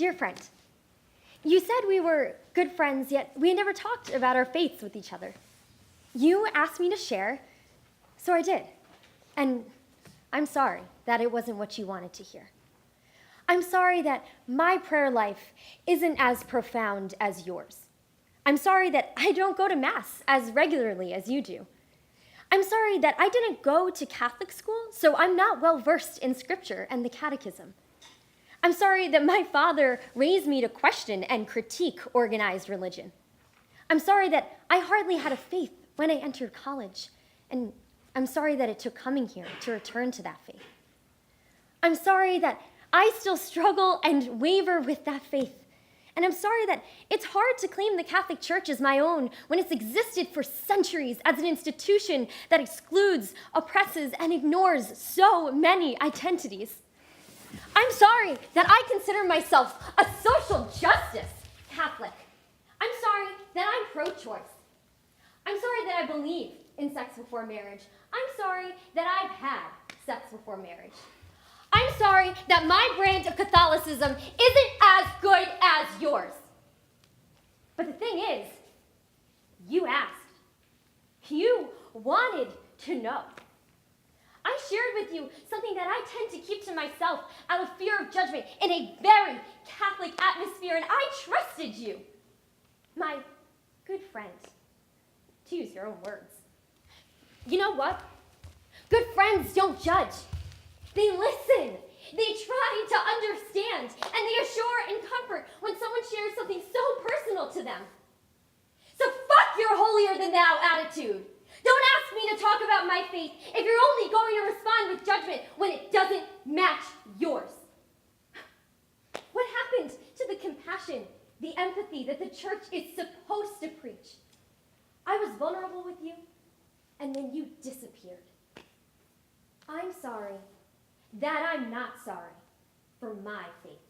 dear friend, you said we were good friends, yet we never talked about our faiths with each other. You asked me to share, so I did. And I'm sorry that it wasn't what you wanted to hear. I'm sorry that my prayer life isn't as profound as yours. I'm sorry that I don't go to Mass as regularly as you do. I'm sorry that I didn't go to Catholic school, so I'm not well versed in Scripture and the Catechism. I'm sorry that my father raised me to question and critique organized religion. I'm sorry that I hardly had a faith when I entered college, and I'm sorry that it took coming here to return to that faith. I'm sorry that I still struggle and waver with that faith. And I'm sorry that it's hard to claim the Catholic Church as my own when it's existed for centuries as an institution that excludes, oppresses, and ignores so many identities. I'm sorry that I consider myself a social justice Catholic. I'm sorry that I'm pro-choice. I'm sorry that I believe in sex before marriage. I'm sorry that I've had sex before marriage. I'm sorry that my brand of Catholicism isn't as good as yours. But the thing is, you asked. You wanted to know. I shared with you something that I tend to keep to myself out of fear of judgment in a very Catholic atmosphere, and I trusted you. My good friend, to use your own words. You know what? Good friends don't judge. They listen. They try to understand, and they assure and comfort when someone shares something so personal to them. So fuck your holier-than-thou attitude. Don't ask me to talk about my faith if you're only going to respond with judgment when it doesn't match yours. What happened to the compassion, the empathy that the church is supposed to preach? I was vulnerable with you, and then you disappeared. I'm sorry that I'm not sorry for my faith.